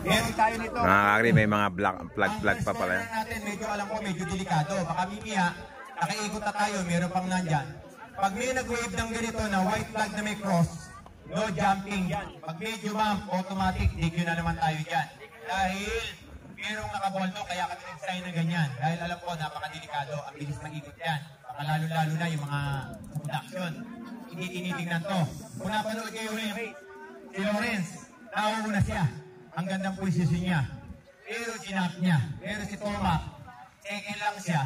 Meron tayo nito. Mga kakri, may mga plug pa pala. Natin, medyo alam ko, medyo delikado. Baka mimiya, nakaikot na tayo, meron pang nandyan. Pag may nag-wave ng ganito na white flag na may cross, no jumping. Pag medyo bump, automatic, DQ na naman tayo dyan. Dahil merong nakaboldo, kaya kami nag-sign na ganyan. Dahil alam ko, napakadelikado, ang bilis mag-ikot yan. Baka lalo-lalo na yung mga production. Hindi tinitingnan to. Kung napanood kayo rin, si Lawrence, nauuna siya. Ang gandang posisyon niya. Pero ginap niya. Pero si Tomac, second lang siya.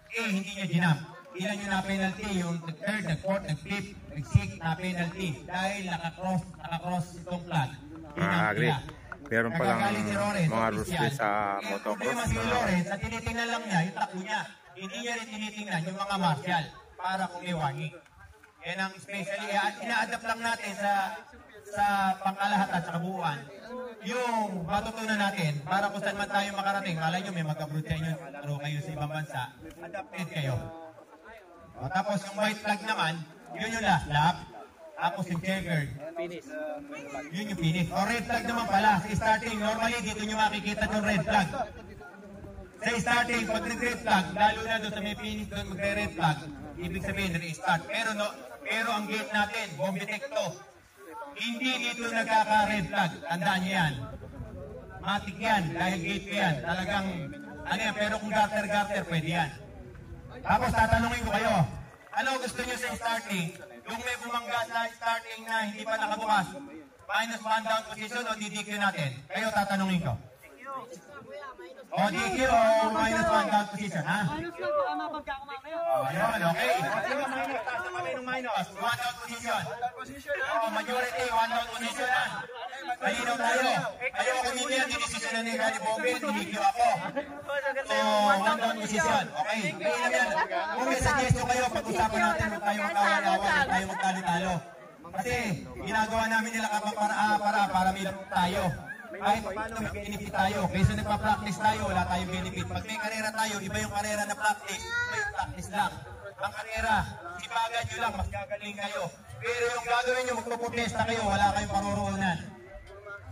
Hindi niya ginap. Ilan yung na-penalty? Yung third, nag-fourth, nag-flip, nag-sixth, na-penalty. Dahil nakakross itong flag. Ginap niya. Meron palang mga rules sa motocross. Problema si Lawrence, na tinitingnan lang niya, yung takbo niya. Hindi niya rin tinitingnan yung mga martial para kung may warning. Yan ang especially, ina-adapt lang natin sa pangkalahatan, sa kabuuan, yung matutunan natin para kung saan man tayo makarating. Malay nyo, may mag-abroad kayo, laro kayo sa ibang bansa, adapted kayo. O, tapos yung white flag naman, yun yung last lap. Tapos yung checkered, yun yung finish. O red flag naman pala, sa starting, normally dito nyo makikita yung red flag. Sa starting, pag nag-red flag, lalo na doon sa may finish doon magre-red flag, ibig sabihin, restart. Pero ang gate natin, Bombitecto, hindi dito nagkaka-red flag. Tandaan niyo yan. Matik yan, dahil gate ko yan. Talagang, ano yan, pero kung garter, pwede yan. Tapos tatanungin ko kayo, ano gusto niyo sa starting? Yung may bumangga sa starting na hindi pa nakabukas, minus 1 down position o DQ natin? Kayo tatanungin ko. O DQ o minus 1 down position, ha? Minus lang, baka mapagka ko mamaya. O, ayun, okay. Sino minus? Taas na kami ng minus. 1 down position. O, majority, 1 down position, ha? Malinaw tayo. Ayaw ako hindi yan, dinisisyon na ni Gani Bobby, DQ ako. So, 1 down position. Okay, mainam yan. Kung may suggestion kayo, pag-usapan natin, huwag tayo magkawalawan, huwag tayo magtalo-talo. Kasi, ginagawa namin nila para may lapot tayo. Kahit paano may benefit tayo. Kaysa nagpa-practice tayo, wala tayong benefit. Pag may karera tayo, iba yung karera na practice, iba yung practice lang. Ang karera, sipagan nyo lang, mas gagaling kayo. Pero yung gagawin nyo, magpuprotesta kayo, wala kayong paruroonan.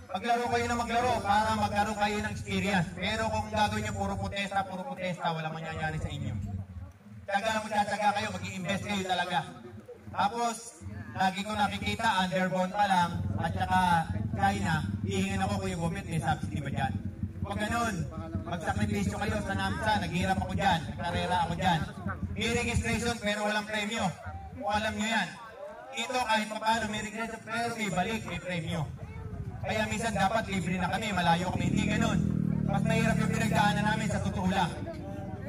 Maglaro kayo na maglaro para magkaroon kayo ng experience. Pero kung gagawin nyo puro protesta, walang mangyayari sa inyo. Tsaga na magtsatsaga kayo, mag-i-invest kayo talaga. Tapos, lagi ko nakikita, underbone pa lang, at saka China, hihingin ako Kuya Bobet, may subsidy ba dyan? Huwag ganun, magsakripisyo kayo sa NAMSA, naghihirap ako dyan, nagkarera ako dyan. May registration pero walang premyo. Kung alam nyo yan, ito kahit paano may registration pero may balik, may premyo. Kaya minsan dapat libre na kami, malayo kami, hindi ganun. Mas mahirap yung pinagdaanan namin sa totoo lang.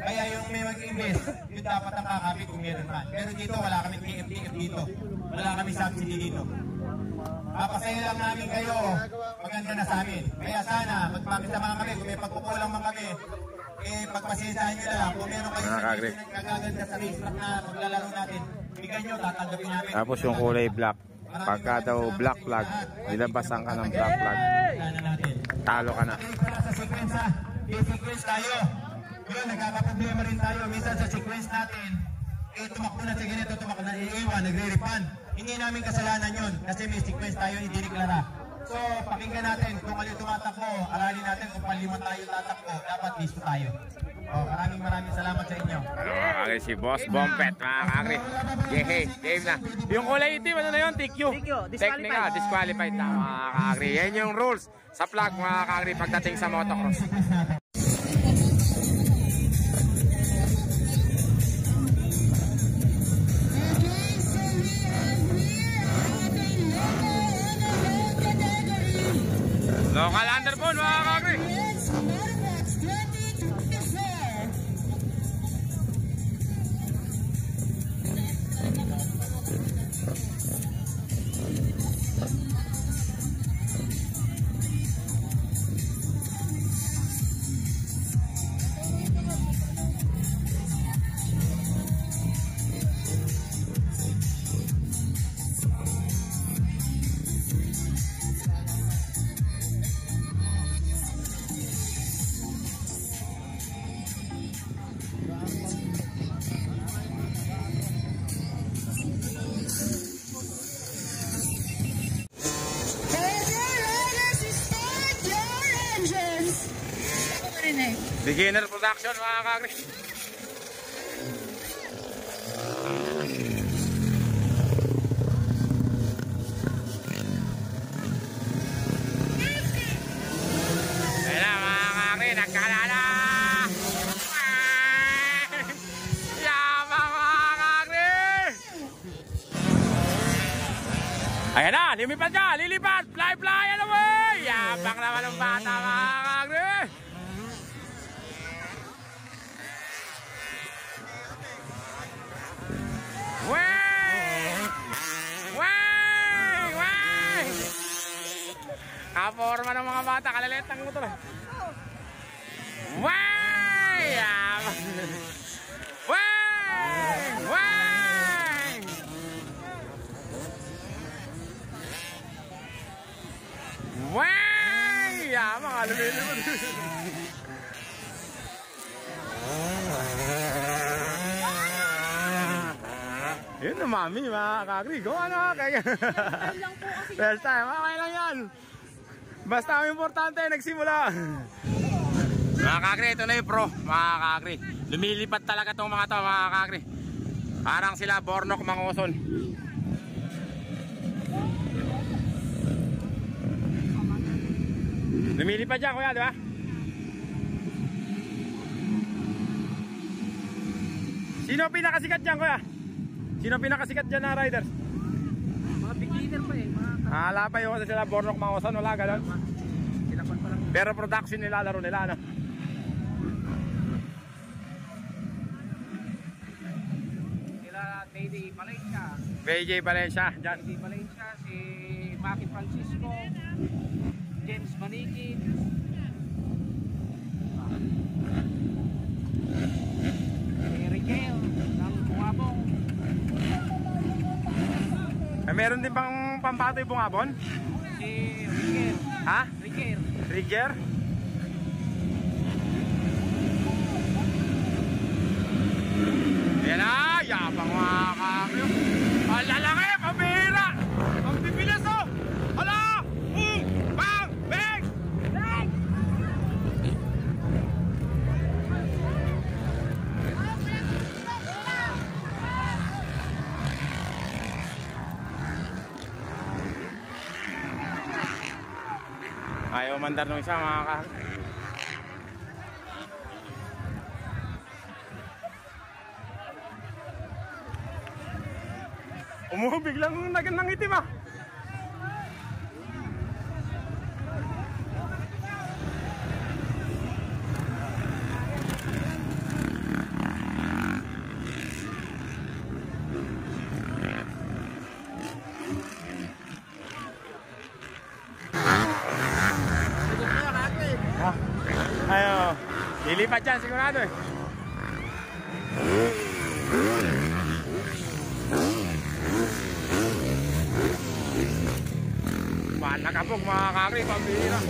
Kaya yung may mag-invest, yun dapat ang kakapit kung meron man. Pero dito wala kami TF dito. Wala kami subsidy dito. Papasaya lang namin kayo, maganda na sa amin. Kaya sana, magpapasama kami, kung may pagkukulang man kami, pagpasensyahan nyo na lang. Kung meron kayo sa kagaganda sa racetrack na maglalaro natin, bigyan nyo, tatanggapin namin. Tapos yung kulay black. Pagka daw black flag, nilabasan ka ng black flag, talo ka na. Sa sequence ha, i-sequence tayo. Yun, nagkakaproblema rin tayo. Minsan sa sequence natin, tumakbo na sa ganito, tumakbo na iiwan, nagre-refund. Hindi namin kasalanan yun kasi may sequence tayo, hindi deklara. So, pakinggan natin kung mali tumatakbo, aralin natin kung palima tayo tatakbo, dapat listo tayo. Maraming salamat sa inyo. Okay, si Boss Bompet, mga kakri. Yehey, game na. Yung kulay itim, ano na yun? TQ. Technical, disqualified na, mga kakri. Yan yung rules sa flag, mga kakri, pagdating sa motocross. Local underbone, mga kakri. Beginner production mga kakri. Ayan na mga kakri, nagkalala. Yabang mga kakri. Ayan na, lumipad ka, lilipad, fly fly, ano mo? Yabang naman ng bata mga kakri. Kaporma ng mga bata, kalaletang motor. Way! Way! Way! Way! Mga lumilipad. Yun na mami, mga kakri. Go ano, kaya. First time, okay lang yan. Basta ang importante, nagsimula. Mga kakri, ito na yung pro, mga kakri. Lumilipat talaga itong mga to, mga kakri. Parang sila Bornok Manguson. Lumilipat dyan, kuya, di ba? Sino pinakasikat dyan, kuya? Sino pinakasikat dyan na riders? Mga beginner pa eh. Hala pa yung sila Bornok Manguson, wala gano'n. Pero production nila, laro nila, ano? Sila PJ Valencia. PJ Valencia, dyan. PJ Valencia, si Maki Francisco, James Manikin, si Riquel ng Bungabong. Meron din pang pampatoy Bungabon? Si Riquel. Ha? Riquel. Rigger? Yan na, yabang mga kakri. Ang lalaki, pabira! Ang bibilis oh! Hala! Boom! Bang! Bang! Bang! Ayaw mandar nung isa mga kakri. Biglang nagandang itim ah. Ayo, lilipat dyan sigurado eh. Nakapog mga kakri, pambira.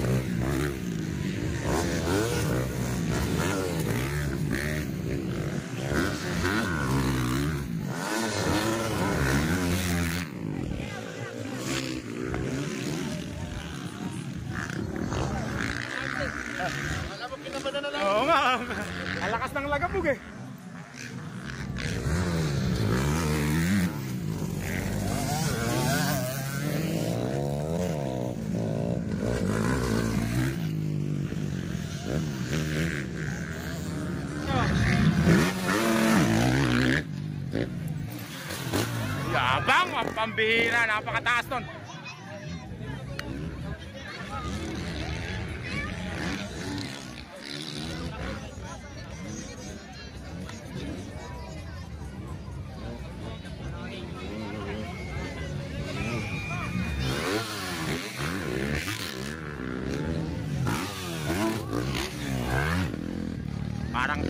Oo nga, ang lakas ng lagabog eh. Yabang, pambihira, napakataas nun. Parang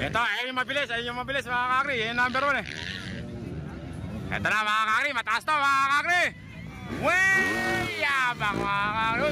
Ito, ayun yung mabilis mga kakri. Yan yung number 1 eh. Ito na mga kakri, mataas to mga kakri. Wey! Yabang mga kakri.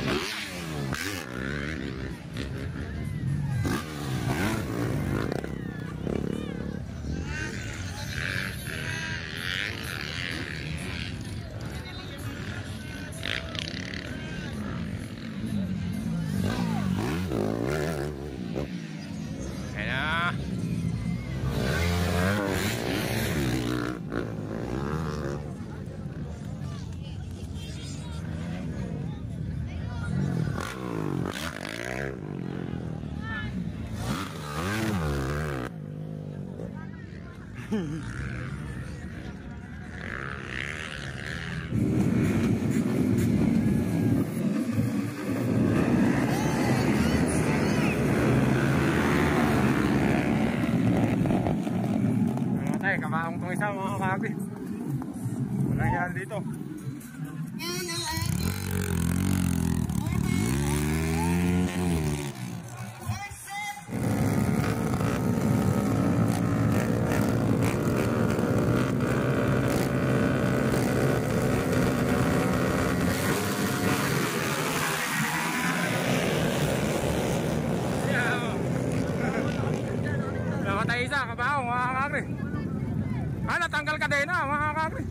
Kamaong tong isa mga kakri. Wala yan dito. Namatay isa, kamaong mga kakri. Natanggal kadena mga kakri.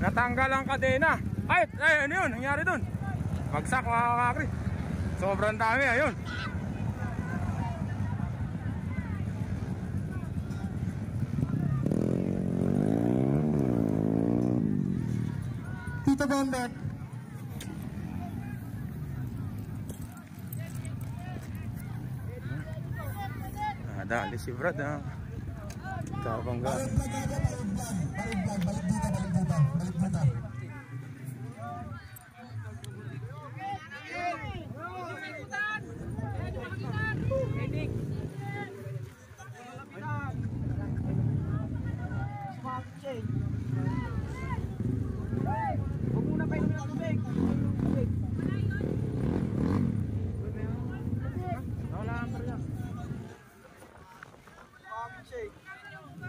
Natanggal ang kadena. Ay, ano yun? Nangyari dun? Bagsak mga kakri. Sobrang dami, ayun. Tito Bombet. Dali si Brad ha. Kabangga.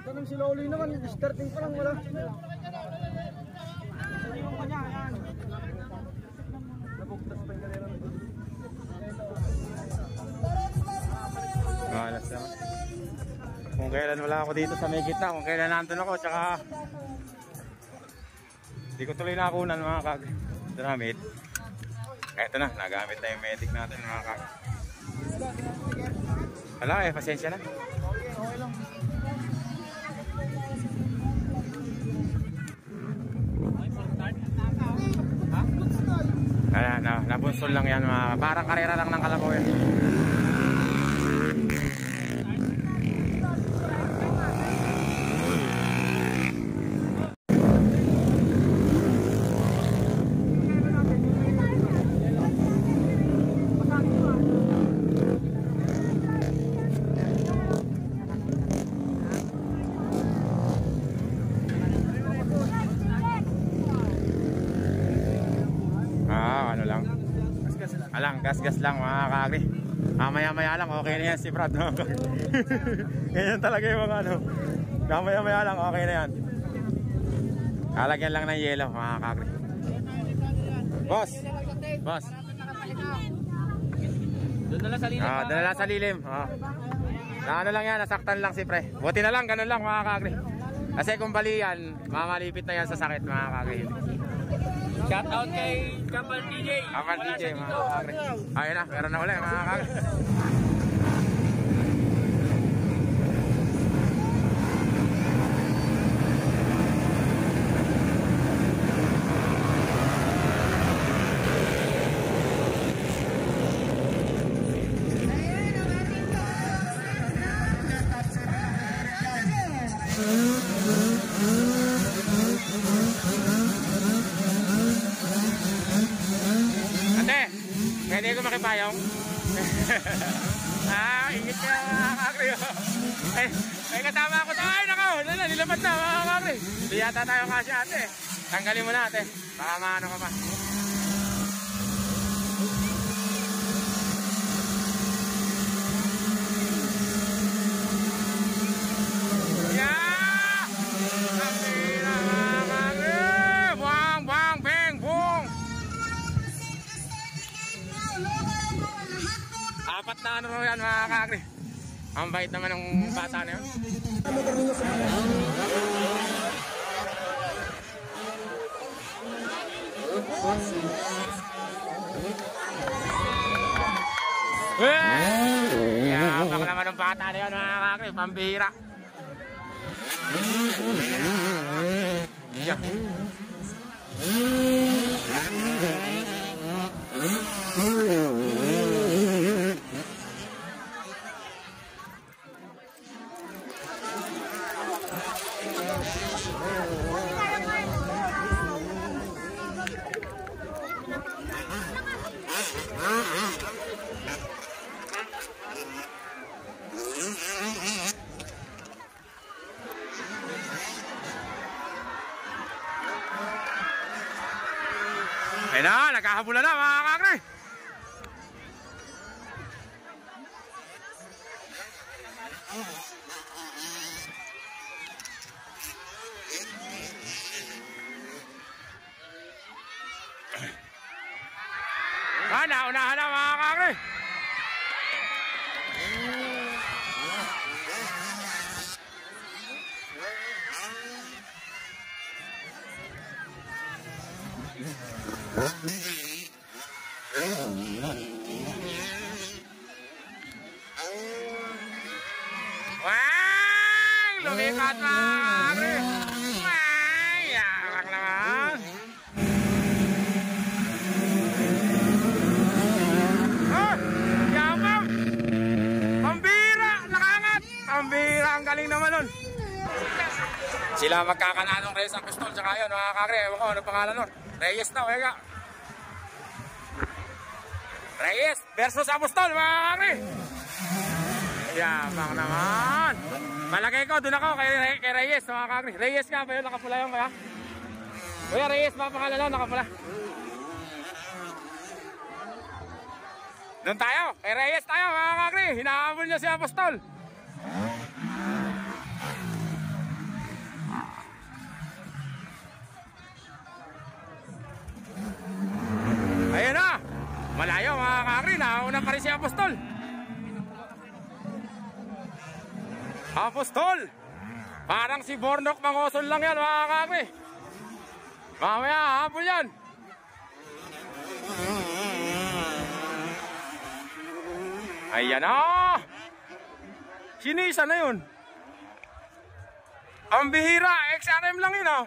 Tanong si Loli naman, starting pa lang wala. Yung kanya, yan. Nabugtas pa yung galera. Malas na. Kung kailan wala ako dito sa may gitna, kung kailan nandun ako, tsaka hindi ko tuloy nakunan mga kag. Ito na, mate. Ito na, nagamit na yung medic natin mga kag. Wala eh, pasensya na. Okay lang. Nabunsol lang yan mga, parang karera lang ng kalabaw yan. Alang, gas-gas lang mga kakri. Maya-maya lang, okay na yan si Brad. Ganyan talaga yung mga ano. Maya-maya lang, okay na yan. Kalagyan lang ng yelo mga kakri. Boss! Boss! Doon na lang sa lilim. Doon na lang sa lilim. Na ano lang yan, nasaktan lang si pre. Buti na lang, ganun lang mga kakri. Kasi kung bali yan, mamalipit na yan sa sakit mga kakri. Shout out kay Kapal DJ. Kapal DJ mga kakri. Ayun na, meron na ulit mga kakri. Pwede ko makipayong? Ingit ka mga kakri. May kasama ako. Ay nako, nilapat na mga kakri. Hindi yata tayo kasi ate. Tanggalin mo na ate. Baka maano ka pa. Apat na ano yan mga kakri. Ang bait naman ng bata na yun. Yapak naman ng bata na yun mga kakri. Pambihira. Yeah. Ayun na, nagkahabulan na mga kakri. Naunahan na mga kakri. Wang! Lumikat mga kakri. Wang! Yamak naman. Yamak! Pambira! Nakangat! Pambira! Ang galing naman nun. Sila magkakananong Reyes ang pistol. Tsaka yun mga kakri. Ewan ko ano pangalan nun. Reyes na, wega. Reyes versus Apostol mga kakri. Yamak naman. Malagay ko, doon ako kay Reyes mga kakri. Reyes nga ba yun? Nakapula yun kaya? Kuya Reyes, mapangalan lang, nakapula. Doon tayo, kay Reyes tayo mga kakri. Hinahabol niya si Apostol. Ayun na. Malayo mga kakri, nauna pa rin si Apostol. Apostol! Parang si Bornok Mangosol lang yan mga kakri. Mamaya habol yan. Ayan na. Sinisa na yun. Ang bihira, XRM lang yun oh.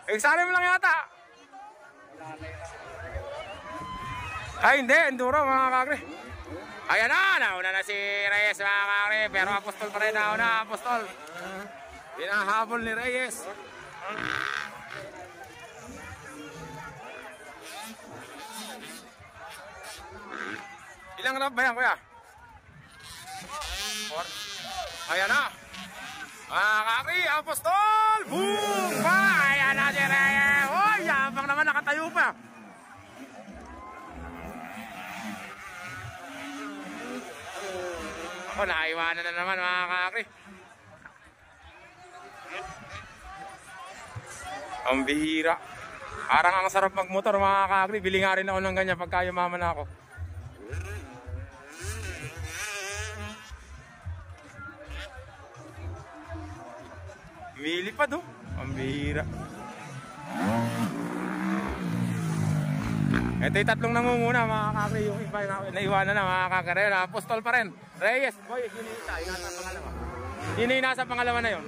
XRM lang yata. Ay hindi, enduro mga kakri. Ayan na, nauna na si Reyes mga kakri. Pero Apostol pa rin, nauna Apostol. Hinahabol ni Reyes. Ilang lap ba yan kuya? 4. Ayan na. Mga kakri, Apostol! Boom! Ayan na si Reyes. Oh, yabang naman, nakatayo pa. Ako, naiwanan na naman mga kakri. Ang bihira. Parang ang sarap magmotor mga kakri. Bili nga rin ako ng ganyan pagka yumaman ako. Milipad oh. Ang bihira. Ito yung tatlong nangunguna mga kakri. Yung iba naiwanan na mga kakri. Apostol pa rin. Reyes. Boy, yun yung isa. Yung nasa pangalawa. Yun yung nasa pangalawa na yun.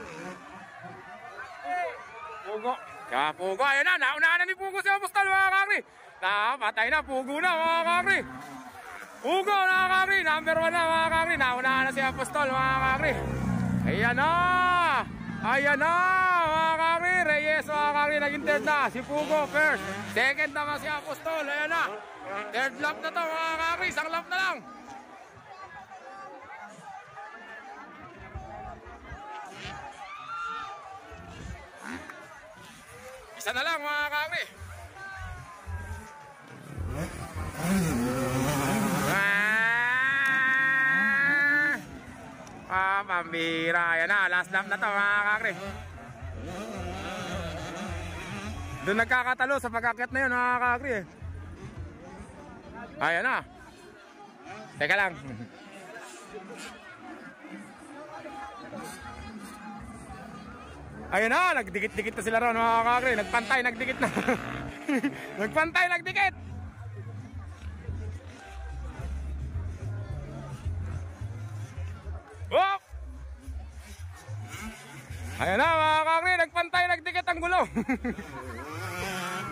Pugo. Kaya Pugo. Ayun na. Naunahan na ni Pugo si Apostol mga kakri. Patay na. Pugo na mga kakri. Pugo mga kakri. Number 1 na mga kakri. Naunahan na si Apostol mga kakri. Ayan na. Ayan na mga kakri. Reyes mga kakri. Naging third na. Si Pugo first. Second naman si Apostol. Ayan na. Third lap na to mga kakri. Isang lap na lang. Isa na lang mga kakri. Pambira. Ayan na, last lap na to mga kakri. Doon nagkakatalo sa pagkakit na yun mga kakri eh. Ayan na. Teka lang. Ayun na, nagdikit-dikit na sila ron mga kakri. Nagpantay, nagdikit na. Nagpantay, nagdikit. Whoop! Ayun na mga kakri, nagpantay, nagdikit ang gulo.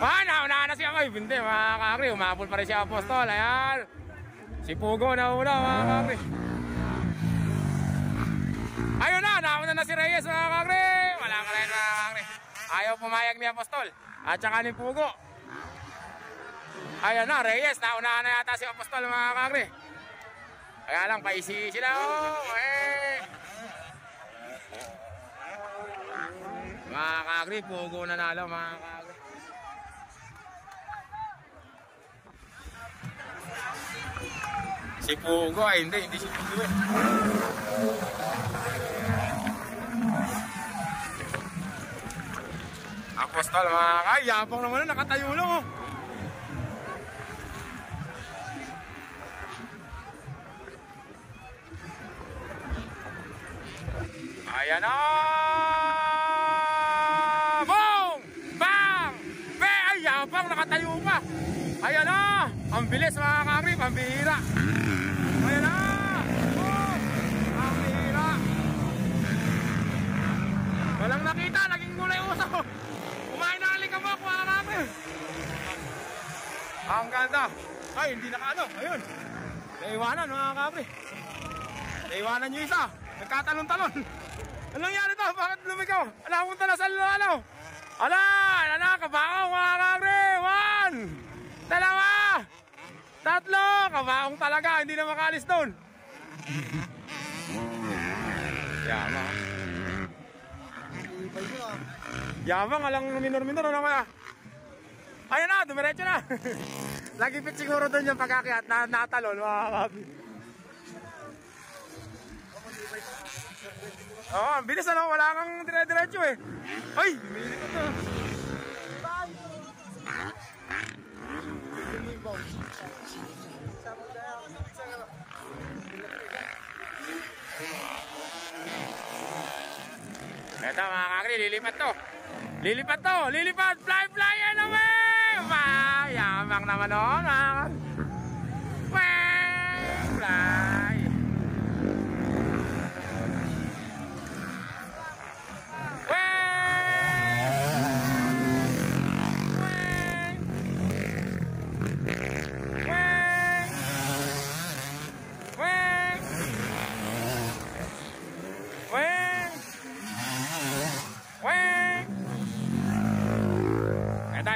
Naunahan na si Amoy. Hindi mga kakri, umabol pa rin si Apostol. Ayan. Si Pugo na una mga kakri. Ayun na, nauna na si Reyes mga kakri. Wala ka rin mga kakri. Ayaw pumayag ni Apostol. At saka ni Pugo. Ayun na, Reyes. Naunahan na yata si Apostol mga kakri. Kaya lang, paisi sila. Mga kakri, Pugo na nalo mga kakri. Si Pugo ay hindi si Pugo eh. Apostol mga kakri, yapang naman na, nakatayo lang oh. Ayan na! Boom! Bang! Ay, yapang, nakatayo pa! Ayan na! Ang bilis mga kakri, pambihira! Ayan na! Boom! Ang bihira! Walang nakita, naging gulay uso! Kumain na alikabok mga kakri! Ang ganda! Ay, hindi nakaano, ayun! Naiwanan mga kakri! Naiwanan nyo isa! Nagkatalon-talon! Anong nangyari to? Bakit lumigaw? Ala, punta na sa lalo! Ala, kabaong mga kakri! 1! 2! 3! Kabaong talaga, hindi na makalis doon! Yamang! Yamang, alang minor-minor ano kaya? Ayun na, dumiretso na! Lagipit siguro doon yung pagkakiat na natalon mga kakri! Oo, ang bilis ano, wala kang dire-diretso eh. Ay, umiilikot na. Ito mga kakri, lilipat to. Lilipat to, lilipat, fly, fly, and away! Yamang naman o, mga kakri. Fly!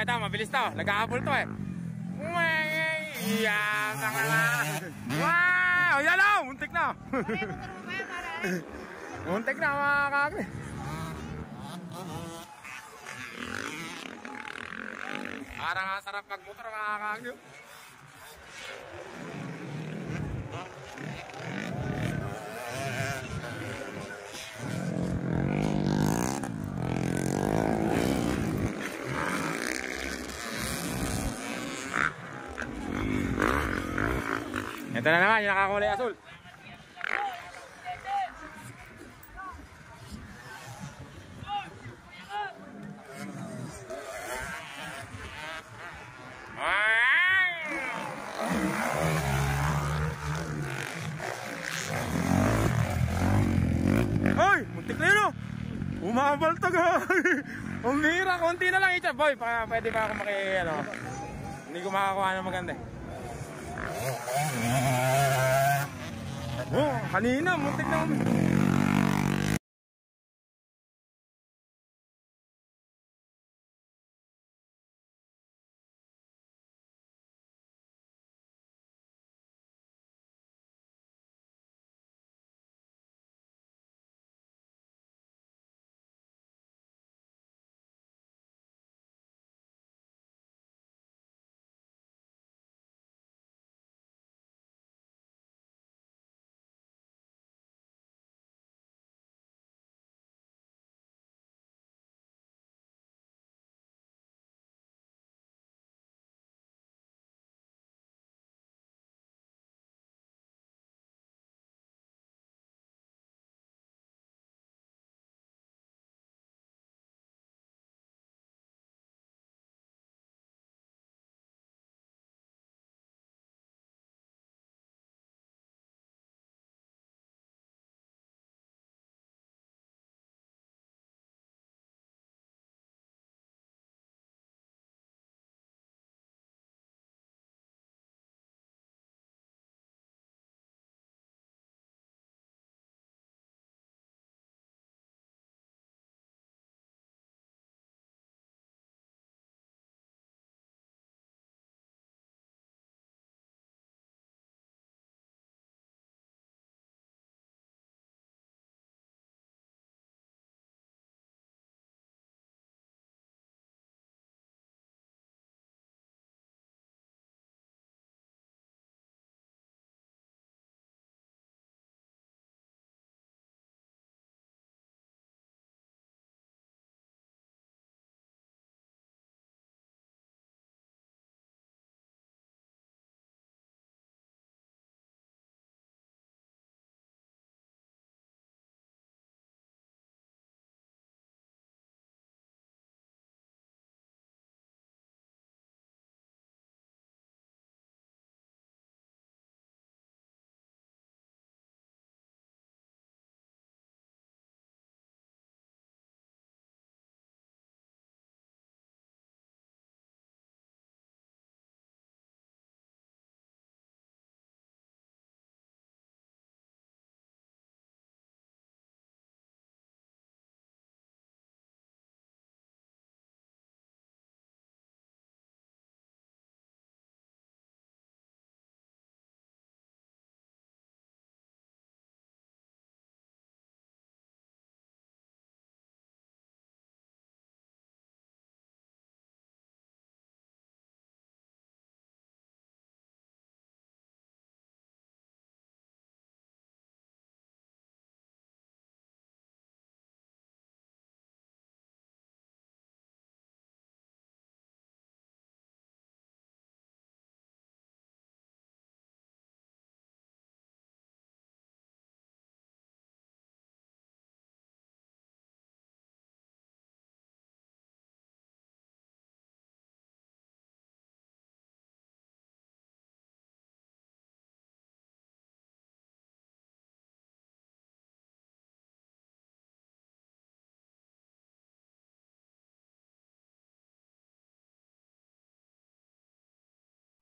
Ito, mabilis to. Nag-ahabol to eh. Yan, wow! Yan o! Muntik na! Muntik na mga kakri. Parang sarap mag-motor mga kakri. Ito na naman, yung nakakulay asul. Ay, muntik na yun oh. Umabaltag ha. Ang bihira, konti na lang itcha. Boy, pwede pa ako ano. Hindi ko makakuha ng maganda eh. Oh, kanina, muntik na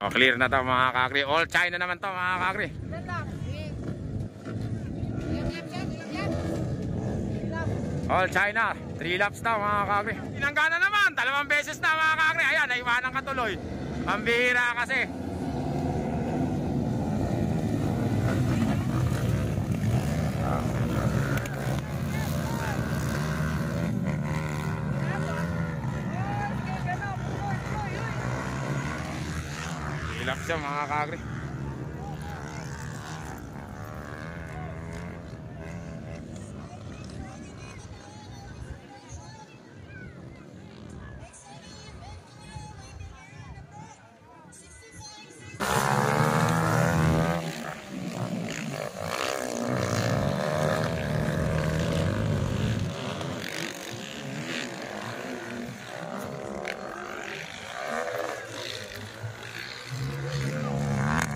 O, clear na to mga kakri. All China naman to mga kakri. All China. 3 laps na mga kakri. Tinanggana naman. 2 beses na mga kakri. Ayan, naiwanan ka tuloy. Pambihira kasi. Hilap siya mga kakri.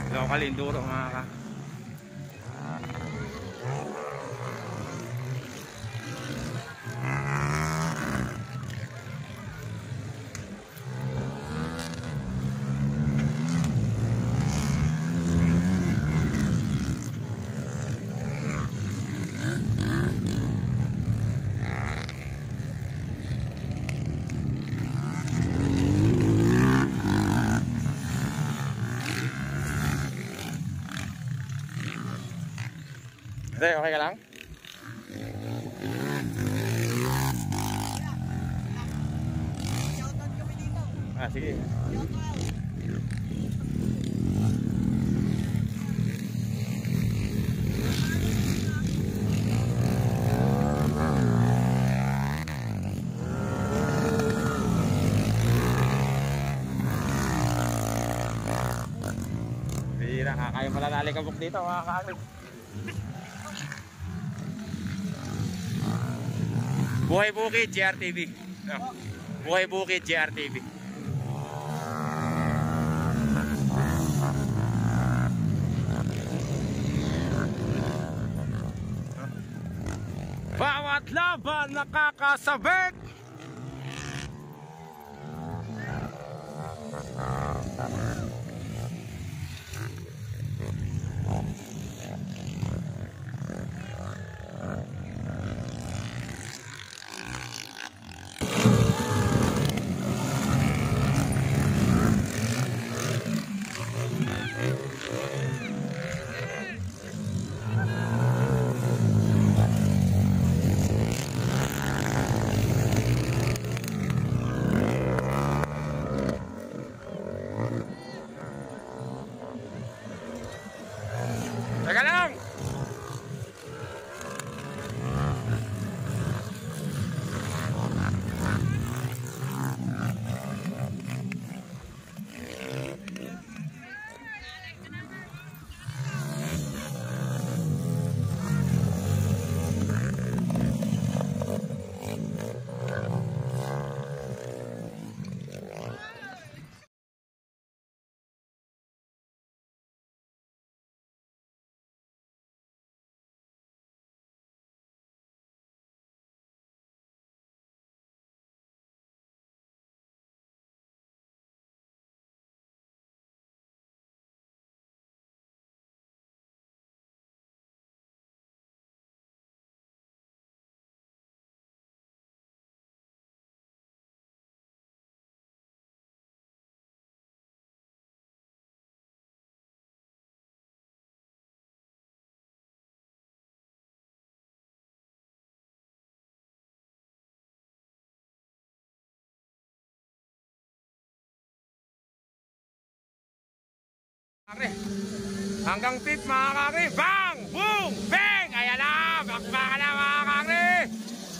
Local enduro mga ka. Hindi, okay ka lang? Ah, sige. Bira, kakayo pala nalikabok dito mga kakakit. Buhay Bukid, GRTV. Buhay Bukid, GRTV. Bawat laban nakakasabik. Teka lang! Hanggang tip mga kakri, bang! Boom! Bang! Ayan na! Bakbaka na mga kakri!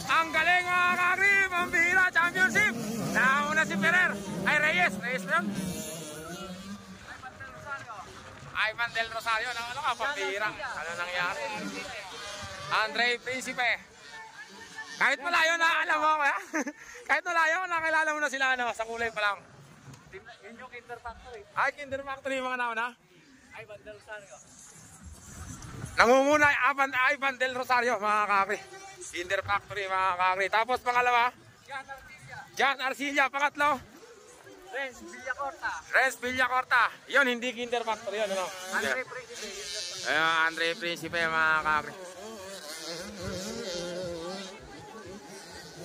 Ang galing mga kakri! Pambihira championship! Nauna si Ferrer! Ay Reyes! Reyes na yun? Ivan Del Rosario! Ano ka? Pambihira! Ano nangyari? Andre Principe! Kahit malayo na alam mo ako ya? Kahit malayo nakilala mo na sila ano, sa kulay pa lang. Yun yung Kinder Factory. Ay, Kinder Factory yung mga nauna? Ivan Del Rosario. Nangunguna Ivan Del Rosario mga kakri. Kinder Factory mga kakri. Tapos pangalawa? John Arcilla. John Arcilla. Pangatlo? Renz Villacorta. Yun, hindi Kinder Factory yun, ano? Andre Principe. Ayun, Andre Principe, mga kakri.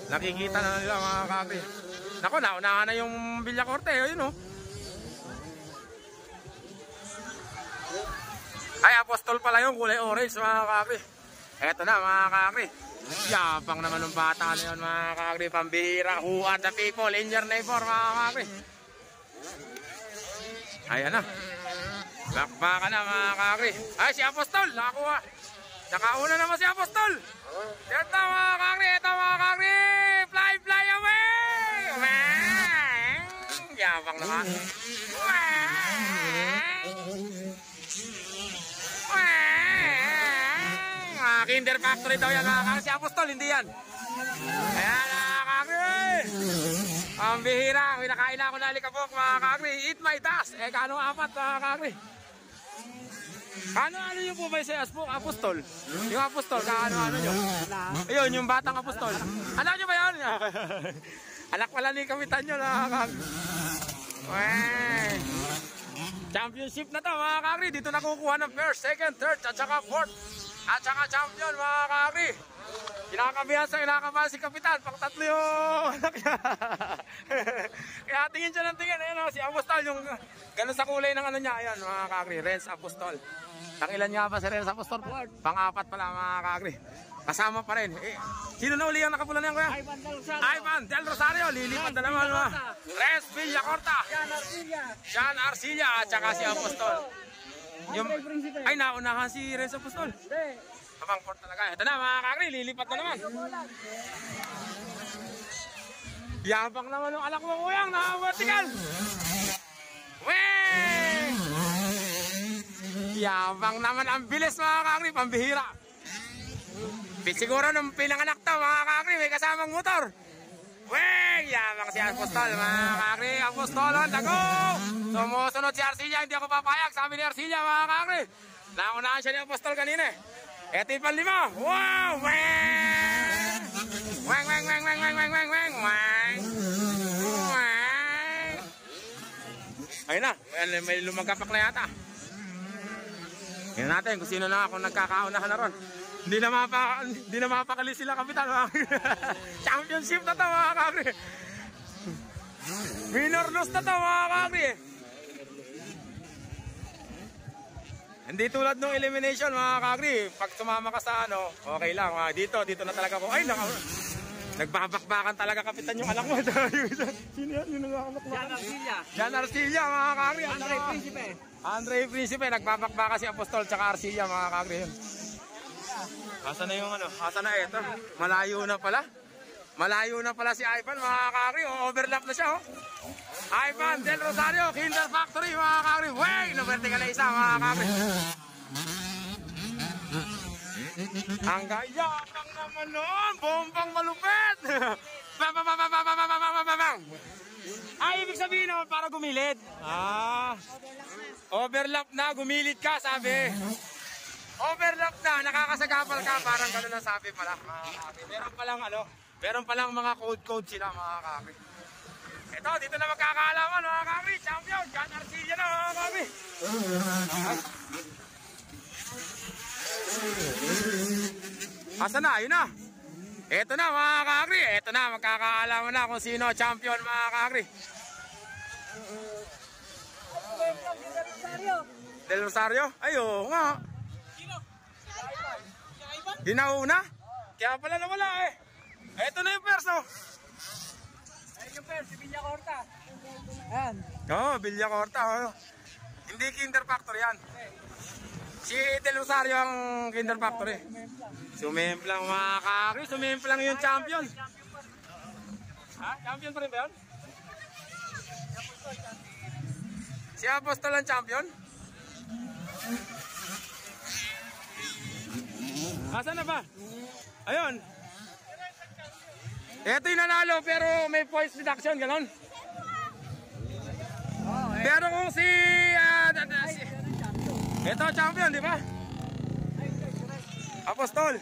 Nakikita na nila, mga kakri. Naku, naunahan na yung Villacorta, yun, oh. Ay, Apostol pala yung kulay orange, mga kakri. Eto na, mga kakri. Yabang naman ng bata na yun, mga kakri. Pambihira. Who are the people in your neighbor, mga kakri? Ayan na. Bakbaka na, mga kakri. Ay, si Apostol, nakakuha. Nakauna naman si Apostol. Ito, mga kakri. Ito, mga kakri. Fly, fly away. Yabang naman. Kinder Factory daw yan, mga kakri. Si Apostol, hindi yan. Ayan, mga kakri. Ang bihira. Pinakain na ako na alikabok, mga kakri. Eat my dust. Eh, kano apat, mga kakri? Ano yung po ba sa Apostol? Yung Apostol, ano nyo? Ayun, yung batang Apostol. Anak nyo ba yun? Anak pala ni kapitan nyo, mga kakri. Championship na to, mga kakri. Dito nakukuha ng first, second, third, at saka fourth. At saka champion, mga kakri. Kinakabahan si kapitan. Pang tatlo yung anak niya. Kaya tingin siya ng tingin. Ayan, si Apostol, yung ganun sa kulay ng ano niya. Ayan, mga kakri. Renz Apostol. Tangilan nga pa si Renz Apostol? Pang-apat pala, mga kakri. Kasama pa rin. Sino na uli ang nakapula niyan, kuya? Ivan Del Rosario. Lilipad na naman, mga. Renz Villacorta. Sean Arcilla. At saka si Apostol. Ay, naunahan si Renz Apostol. Abang port talaga. Ito na, mga kakri, lilipat na naman. Yabang naman yung anak mo, kuyang, na-vertical. Weh! Yabang naman, ang bilis, mga kakri, pambihira. Siguro nung pinanganak to, mga kakri, may kasamang motor. Weh! Yabang si Apostol, mga kakri, Apostol, tago! Sumusunod si Arcilla, hindi ako papayag, sabi ni Arcilla, mga kakri. Naunahan siya ni Apostol kanina. Ito yung panlima. Wow! Weng! Weng, weng, weng, weng, weng, weng, weng, weng, weng. Weng! Ayun na. May lumagapak na yata. Tingnan natin kung sino na ako nagkakaunahan na ron. Hindi na mapakali sila, kapitan. Championship na to, mga kakri. Winner lose na to, mga kakri. Hindi tulad nung elimination, mga kakri. Pag sumama ka sa ano, okay lang. Dito na talaga ko. Ay, nagbabakbakan talaga, kapitan, yung anak mo. Sino yan? Yung anak mo? Jan Arcilla, mga kakri. Andre Principe. Nagbabakbaka si Apostol tsaka Arcilla, mga kakri. Asa na yung ano? Asa na ito? Malayo na pala. Malayo na pala si Ivan, mga kakri. Overlap na siya, oh. Ivan Del Rosario, Kinder Factory, mga kakri. Wey! Navertical na isa, mga kakri. Ang gayabang naman noon. Bombang malupit. Ay, ibig sabihin naman para gumilid. Overlap na, gumilid ka, sabi. Overlap na, nakakasagapal ka. Parang gano'n na sabi pala, mga kakri. Meron palang mga code sila, mga kakri. Ito, dito na magkakaalaman, mga kakri. Champion, Jan Arcilla na, mga kakri. Asa na, ayun na. Ito na, mga kakri. Ito na, magkakaalaman na kung sino champion, mga kakri. Del Rosario? Ayo, nga. Dinauna? Kaya pala nawala eh. Ito na yung perso. Ayun yung perso, si Villacorta. Ayan. Oo, Villacorta. Hindi Kinder Factory yan. Si Del Rosario ang Kinder Factory. Sumemplang, mga kakri. Sumemplang yung champion. Ha? Champion pa rin ba yun? Si Apostol ang champion? Asan na ba? Ayun. Ito yung nanalo pero may points deduction, ganon. Pero kung si ito champion, di ba? Apostol.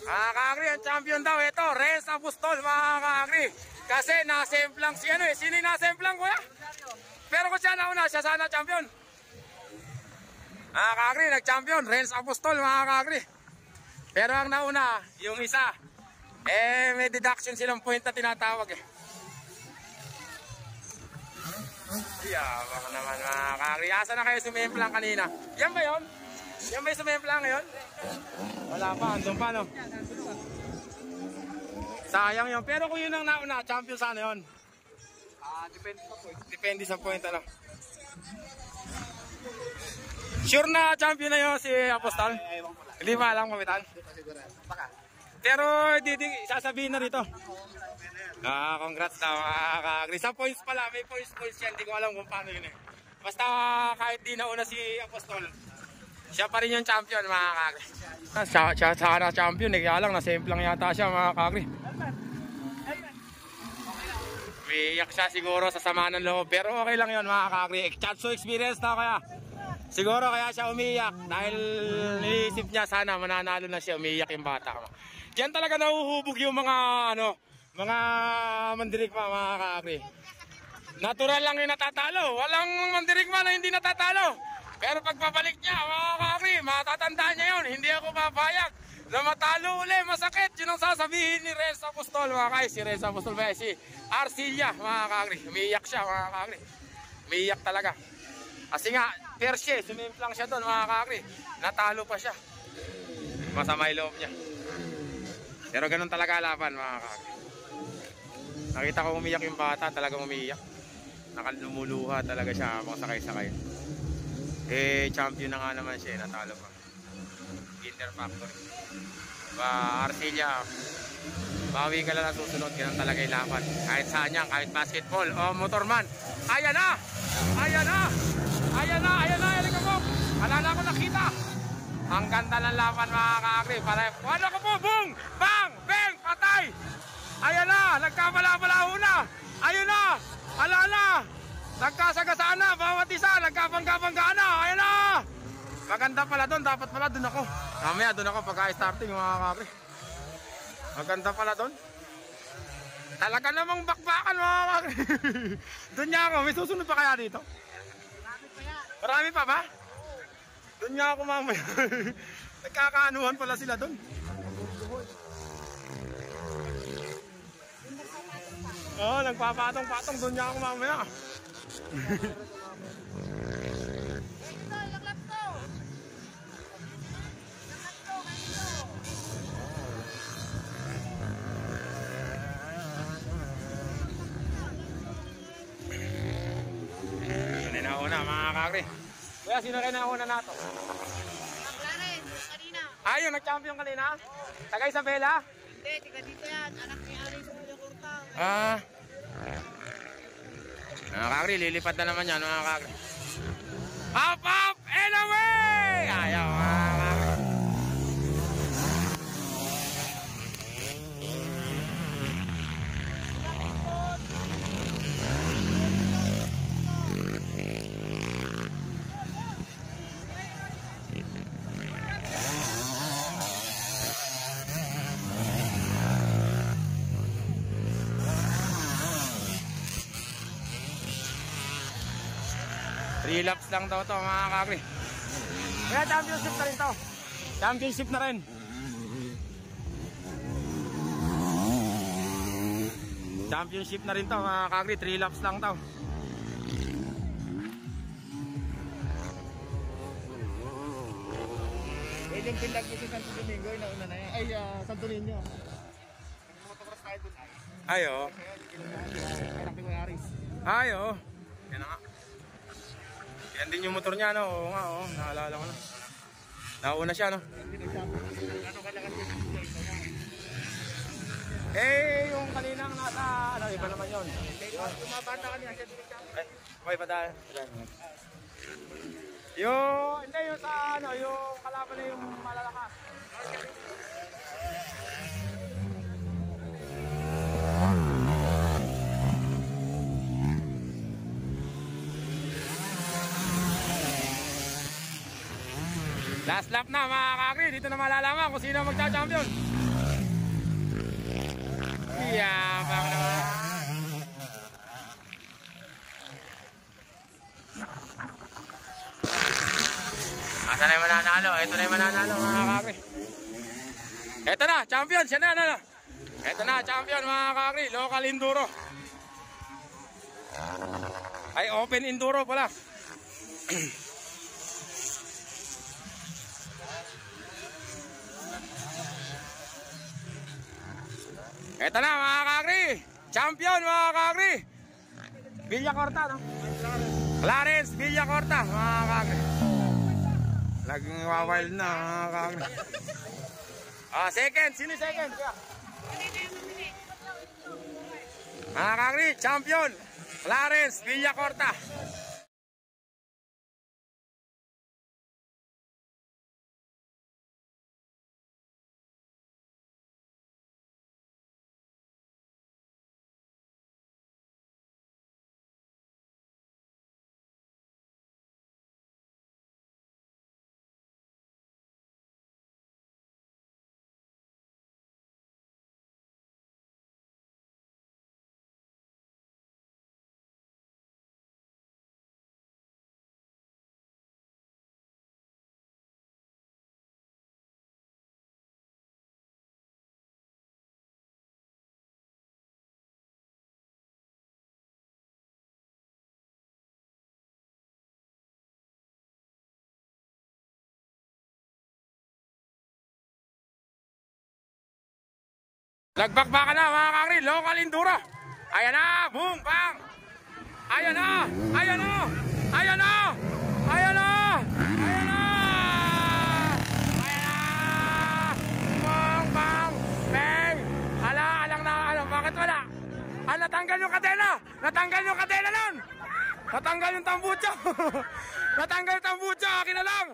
Mga kakri, ang champion daw ito, Renz Apostol, mga kakri. Kasi nasemplang si ano eh. Sino yung nasemplang kuya? Pero kung siya nauna, siya sana champion. Mga kakri, nag-champion. Renz Apostol mga kakri. Pero ang nauna, yung isa, eh may deduction silang point na tinatawag eh. Baka naman mga kakri. Asa na kayo sumemplang kanina? Yan ba yun? Yan ba yung sumemplang ngayon? Wala pa, andun pa no? Sayang yun. Pero kung yun ang nauna, champion sana yun. Depende sa point. Depende sa point ano. Sure na champion na yun si Apostol? Hindi pa alam kapitan? Pero sasabihin na rito. Congrats na mga kakri. Sa points pala, may points yan. Hindi ko alam kung paano yun eh. Basta kahit di nauna si Apostol, siya pa rin yung champion mga kakri. Siya sana champion eh. Kaya lang nasemplang yata siya mga kakri. Umiiyak siya siguro sa sama ng loob. Pero okay lang yun mga kakri. So experience na kaya. Siguro kaya siya umiiyak. Dahil niisip niya sana mananalo na siya. Umiiyak yung bata. Diyan talaga nahuhubog yung mga ano, mga mandirigma mga kakri. Natural lang yung natatalo. Walang mandirigma na hindi natatalo. Pero pagpabalik niya mga kakri, matatandaan niya yun. Hindi ako papayag na matalo uli, masakit. Yun ang sasabihin ni Renz Apostol mga kakri. Si Renz Apostol ba? Si Arcilla mga kakri. Umiiyak siya mga kakri. Umiiyak talaga. Kasi nga, Persie, sumimplang siya doon mga kakri. Natalo pa siya. Masama yung loob niya. Pero ganun talaga laban mga kakri. Nakita ko umiyak yung bata, talagang umiiyak. Nakalumuluha talaga siya habang sakay-sakay. Eh, champion na nga naman siya, natalo pa. Inter Factory. Arcilla, bawi ka lang na susunod, ganun talaga yung laban. Kahit saan yan, kahit basketball o motorman. Ayan na! Ayan na! Ayan na! Ayan na! Ayan na! Wala na ako nakita. Ang ganda ng laban mga kakri. Wala ko po! Boom! Bang! Bang! Patay! Ayan na! Nagkabala-balaho na! Ayun na! Alala! Nagkasagasaan na! Bawat isa! Nagkabangga-banggaan na! Ayan na! Maganda pala doon. Dapat pala doon ako. Mamaya doon ako pagka-starting mga kakri. Maganda pala doon. Talaga namang bakbakan mga kakri. Doon niya ako. May susunod pa kaya dito? Marami pa ba? Doon niya ako mamaya. Nagkakaanuhan pala sila doon. Oo, nagpapatong-patong. Doon niya ako mamaya. Nauna mga kakri. Kuya, sino rin nauna nato? McLaren, kanina. Ah, yung nag-champion kanina? Taga Isabela? Hindi, tiga dito yan. Anak ni Ari sa Kuya Kurta. Ah. Mga kakri, lilipad na naman yan mga kakri. Up, up, and away! Ayaw mga kakri. Relax lang daw to mga kakri. Kaya championship na rin to. Championship na rin. Championship na rin to mga kakri. 3 laps lang to. Pwedeng pinlag mo si Santo Domingo, nauna na yan. Ay, Santo Niño. Motocross tayo dun. Ayo. Anak ni Aris. Ayo. Yan na nga. Yan din yung motor niya, no? Oo nga, oo. Naalala ko na. Nauna siya, no? Eh, yung kaninang nasa, ano, iba naman yun. Tumabata ka niya. Eh, okay pa dahil. Yung, hindi, yung sa, ano, yung kalaban na yung malalakas. Last lap na mga kakri, dito na malalaman kung sino magcha-champion. Yeah, baka naman. Asa na yung mananalo? Ito na yung mananalo mga kakri. Ito na, champion. Siya na, ano? Ito na, champion mga kakri. Local enduro. Ay, open enduro pala. Ito na mga kakri. Champion mga kakri. Villacorta, no? Clarence Villacorta mga kakri. Laging wawild na mga kakri. Second. Sino second? Mga kakri, champion Clarence Villacorta. Nagbakbakan na mga kakri, local enduro. Ayan na, boom, bang. Ayan na, ayan na, ayan na, ayan na, ayan na, ayan na, bang, bang, bang. Alang na, bakit wala? Natanggal yung kadena, natanggal yung kadena nun. Natanggal yung tambucho. Natanggal yung tambucho, akin na lang.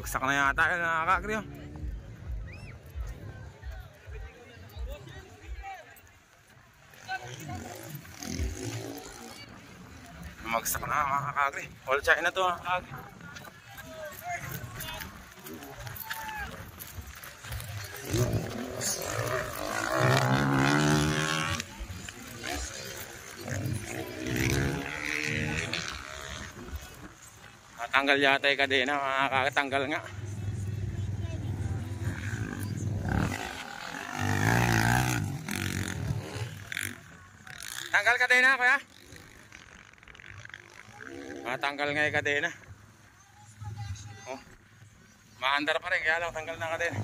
Bagsak na yata yun mga kakri. Bagsak na mga kakri. All China to mga kakri. Tanggal yata yung kadena, makakatanggal nga. Tanggal kadena kuya? Matanggal nga yung kadena. Oh. Maandar pa rin, kaya lang tanggal na kadena.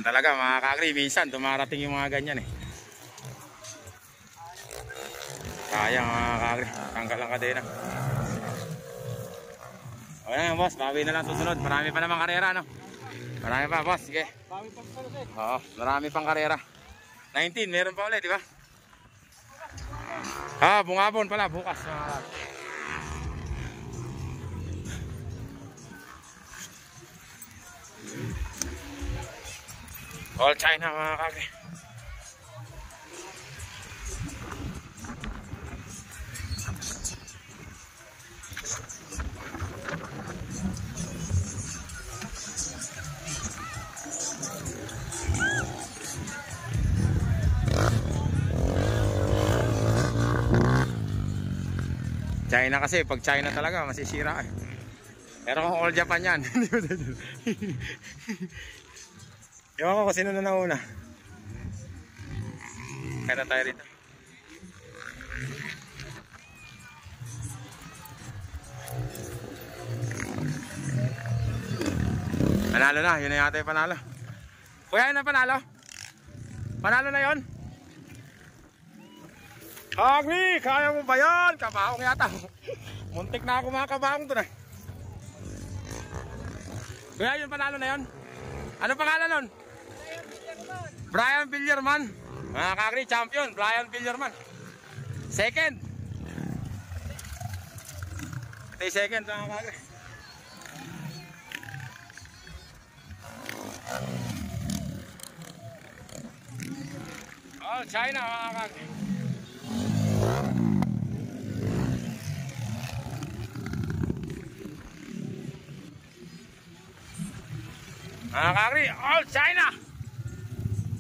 Talaga mga kakri, minsan tumarating yung mga ganyan eh. Kaya mga kakri, tanggal ang kadena. O yan boss, bawi na lang susunod. Marami pa namang karera no? Marami pa boss, sige. Oo, marami pang karera. 19, meron pa ulit, di ba? Bungabon pala, bukas mga kakri. All China mga kakri. China kasi, pag China talaga masisira eh. Pero kung all Japan yan, hindi ko tayo. Ewan ko kung sino na nauna. Kaya tayo rito. Panalo na, yun na yata yung panalo. Kuya, yun na panalo? Panalo na yun? Agni, kaya mo ba yun? Kabaong yata. Muntik na ako mga kabaong doon eh. Kuya, yun panalo na yun? Ano pangalan nun? Brian Villarman. Mga kakri, champion, Brian Villarman. Second. Ito yung second, mga kakri. Oh, China, mga kakri. Mga kakri, all China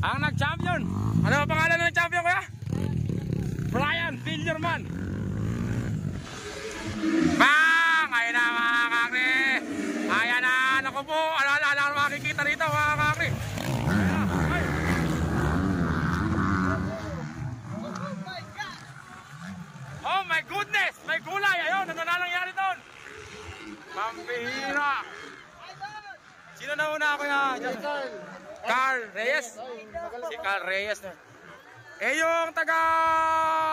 ang nag-champion. Ano ang pangalan ng champion kuya? Brian Villarman. Bang! Ayun na mga kakri. Ayan na, naku po. Alala lang makikita rito mga kakri. Oh my goodness! May gulay! Ayun, ano na nangyari doon? Pampihira! Sino na una ako ya? Carl Reyes. Si Carl Reyes na. Eh yung taga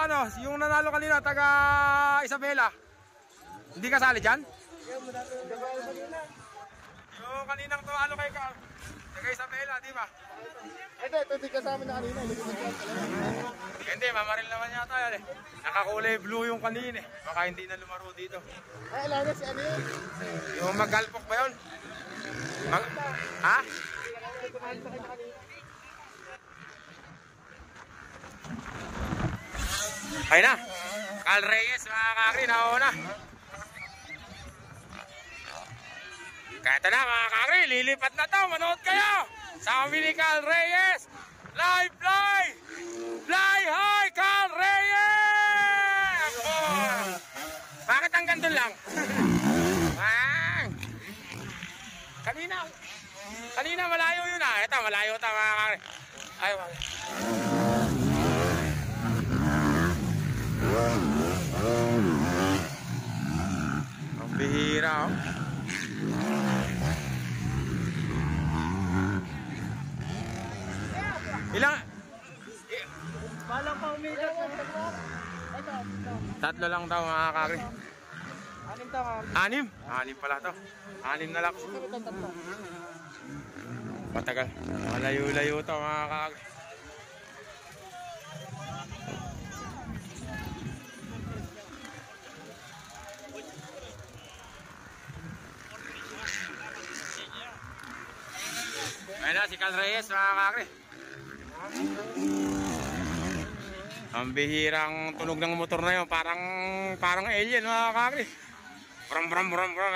ano, yung nanalo kanina taga Isabela. Hindi kasali diyan? Yung kaninang to ano kay Carl. Taga Isabela, di ba? Ito di kasama na kanina. Hindi, mamaril naman yata yan eh. Nakakulay blue yung kanina eh. Baka hindi na lumaro dito. Ay, alam na si ano yun? Yung maggalpok ba yun? Ha? Ay na, Carl Reyes mga kakri, nauna. Kaya ito na mga kakri, lilipat na to, manood kayo sa kami ni Carl Reyes. Fly, fly! Fly high, Carl Reyes! Oh. Bakit hanggang doon lang? Kanina malayo yun ah. Ito malayo ito mga kakri. Ay, ang bihira oh. Ilang? Balang pa umigat. Tatlo lang daw mga kakri. Anim to ka. Anim? Anim pala to. Anim na lang. Matagal. Malayo-layo to mga kaagri. Ayun na si Cal Reyes mga kaagri. Ang bihirang tunog ng motor na yun, parang alien mga kaagri. Brum brum brum brum.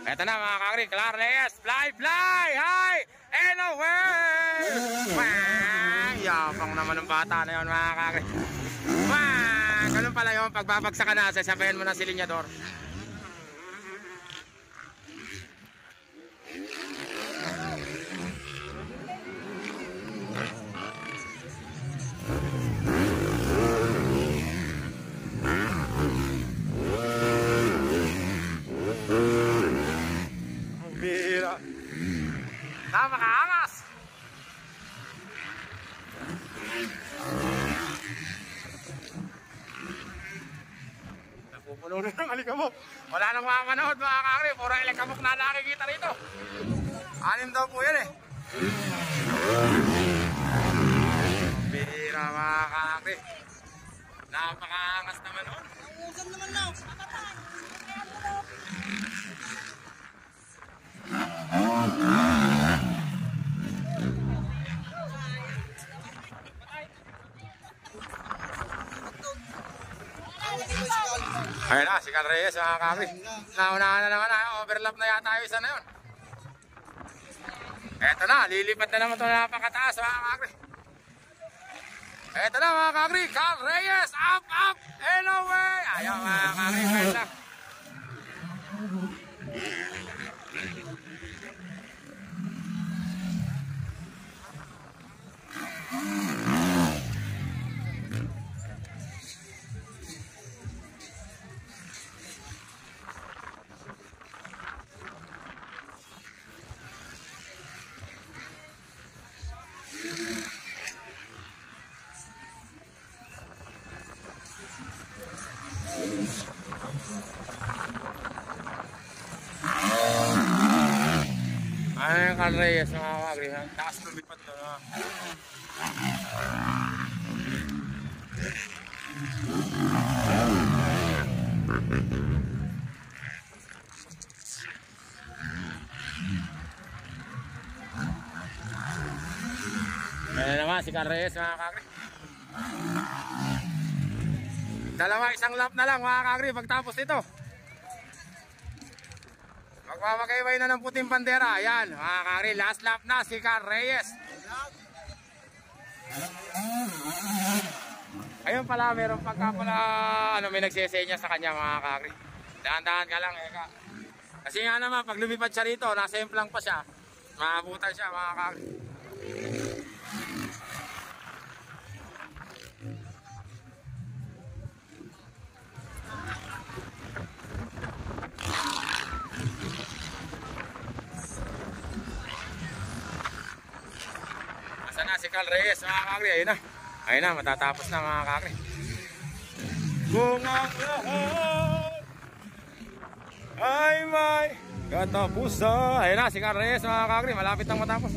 Eto na mga kaagri, Cal Reyes, fly fly, hi, and away. Wah, yapang naman ng bata na yun mga kaagri. Wah, ganun pala yun, pagbabagsak ka na, sasabayan mo ng silinyador. Bira. Napakaangas. Napupuno na ng alikabok. Wala nang mga manood mga kaagri. Puro alikabok na nakikita rito. Anim daw po yan eh. Bira mga kaagri. Napakaangas naman nun. Uusap naman na. Ayun na, si Cal Reyes mga kaagri. Naunahan na naman, overlap na yata yung isa na yun. Eto na, lilipat na naman ito napakataas mga kaagri. Eto na mga kaagri, Cal Reyes, up, up, and away. Ayaw mga kaagri, pwede lang. Ay, Cal Reyes mga kaagri, ang taas ng lipat to na. Ayan naman si Cal Reyes mga kaagri. Dalawa, isang lap na lang mga kaagri pagtapos ito. Magmamakayway na ng puting bandera. Ayan mga kaagri, last lap na si Cal Reyes. Ayun pala, meron pagka pala may nagsesenya sa kanya mga kaagri. Dahan-dahan ka lang eka. Kasi nga naman pag lumipad siya rito, nasa implang pa siya, maabutan siya mga kaagri. Asa na si Cal Reyes mga kaagri. Ayun na. Ayun na, matatapos na mga kaagri. Kung ang lahat ay may katapusan. Ayun na si Cal Reyes mga kaagri. Malapit nang matapos.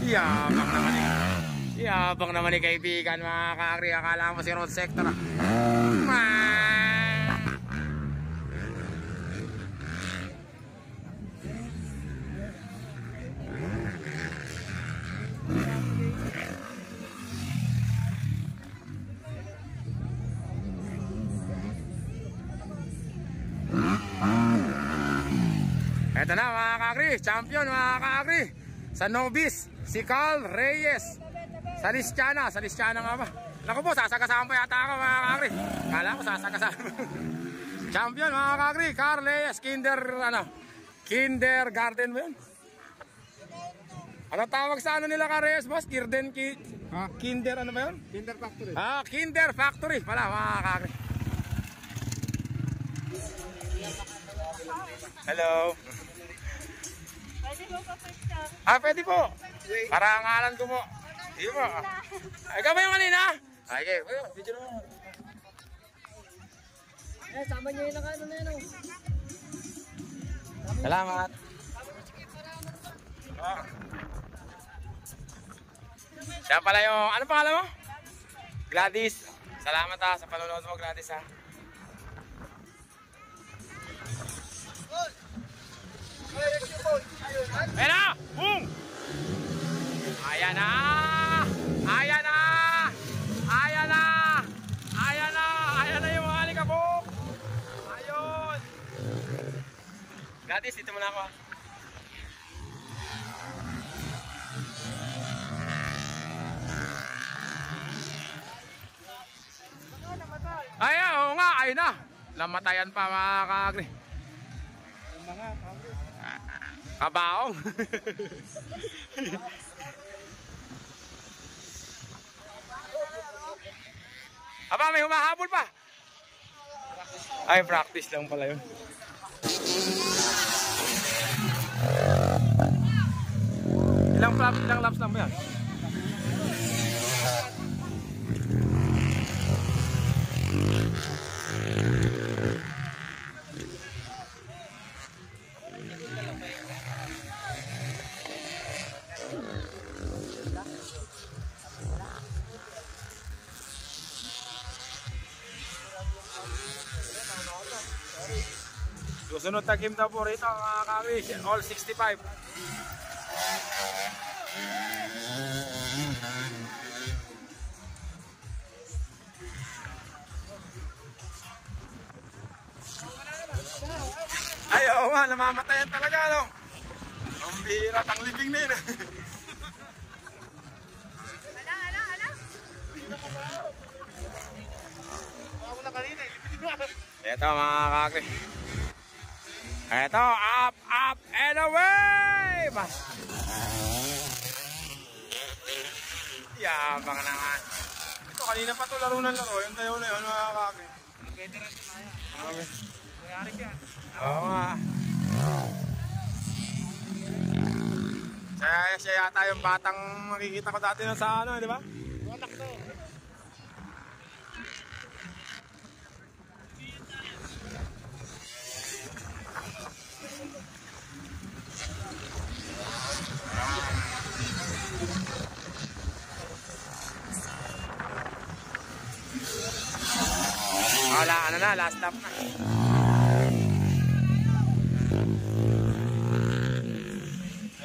Yabang naman eh. Yabang naman eh kaibigan mga kaagri. Akala mo si road sector ah. Eto na mga kaagri, champion mga kaagri. Sa novice, si Cal Reyes. Sa Listiana nga ba? Naku po, sasagasahan pa yata ako mga kaagri. Kala ko sasagasahan. Champion mga kaagri, Cal Reyes, kindergarten mo yun? Ano tawag sa ano nila Cal Reyes boss? Kinder ano ba yun? Kinder Factory. Kinder Factory pala mga kaagri. Hello. Pwede mo pa picture. Pwede po. Para ngalan ko mo. Hindi po. Ikaw ba yung kanina? Okay, video mo. Sama niyo yung ano na yan. Salamat. Siya pala yung, ano pangalan mo? Gladys. Salamat ha sa panonood mo, Gladys ha. Ayan na! Boom! Ayan na! Ayan na! Ayan na! Ayan na! Ayan na yung alikabok! Ayun! Gladys, dito muna ako ha. Ay, oo nga, ayun na. Lamatayan pa mga kaagri. Kabaong. Aba, may humahabol pa. Ay, practice lang pala yun. Ilang laps lang ba yan? Susunod na game daw po rito mga kawis, all 65. Ay, oo nga, namamatayan talaga, no? Ang bihirat ang libing na yun. Ito mga kakri. Ito, up, up, and away! Yabang naman. Ito, kanina pa ito laro ng laro. Yung tayo na yun mga kakri. Pwede rin tayo. Okay. Mayari ka. Oo nga. Siya yata yung batang makikita ko dati na sa ano, di ba? Watak to. Wala, ano na, last lap na.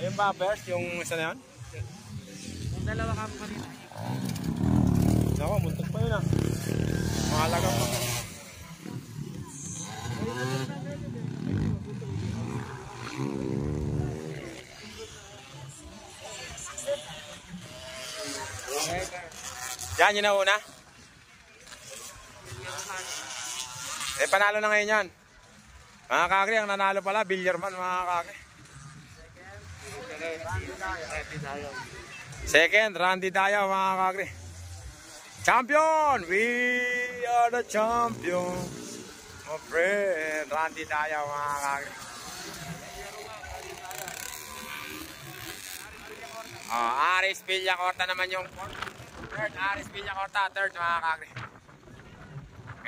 Ayun ba, Bears, yung isa na yun? Yung dalawa ka pa rin. Naku, muntok pa yun ah. Mahalaga pa. Yan, yun na una. Eh, panalo na ngayon yan. Mga kakri, ang nanalo pala, Billiarman, mga kakri. Second, Randy Dayaw, mga kakri. Champion! We are the champion. My friend, Randy Dayaw, mga kakri. Aris Villacorta naman yung third. Aris Villacorta, third, mga kakri.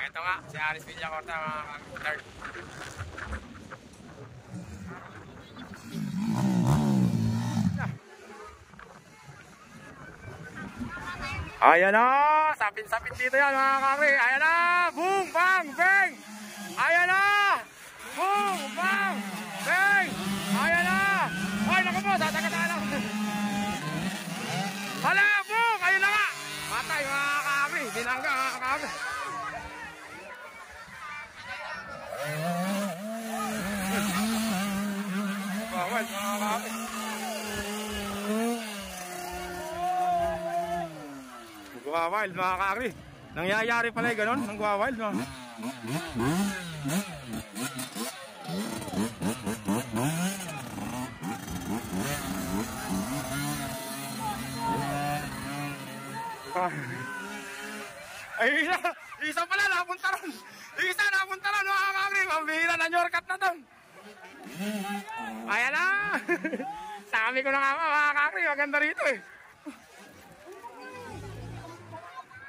Ito nga, si Aris Villacorta, mga kakri, third. Ayan na! Sapin-sapin dito yan mga kakri. Ayan na! Boom! Bang! Bang! Ayan na! Boom! Bang! Bang! Ayan na! Ay, naku po! Sasagataan lang! Hala! Boom! Ayun na nga! Patay mga kakri! Binangga mga kakri! Bawal mga kakri! Nagwa-wild mga kakri. Nangyayari pala yung ganon. Nagwa-wild mga. Ay, isa pala napunta ron. Isa napunta ron mga kakri. Mambihira na nyorkat na doon. Ayan na. Sabi ko na nga mga kakri. Maganda rito eh.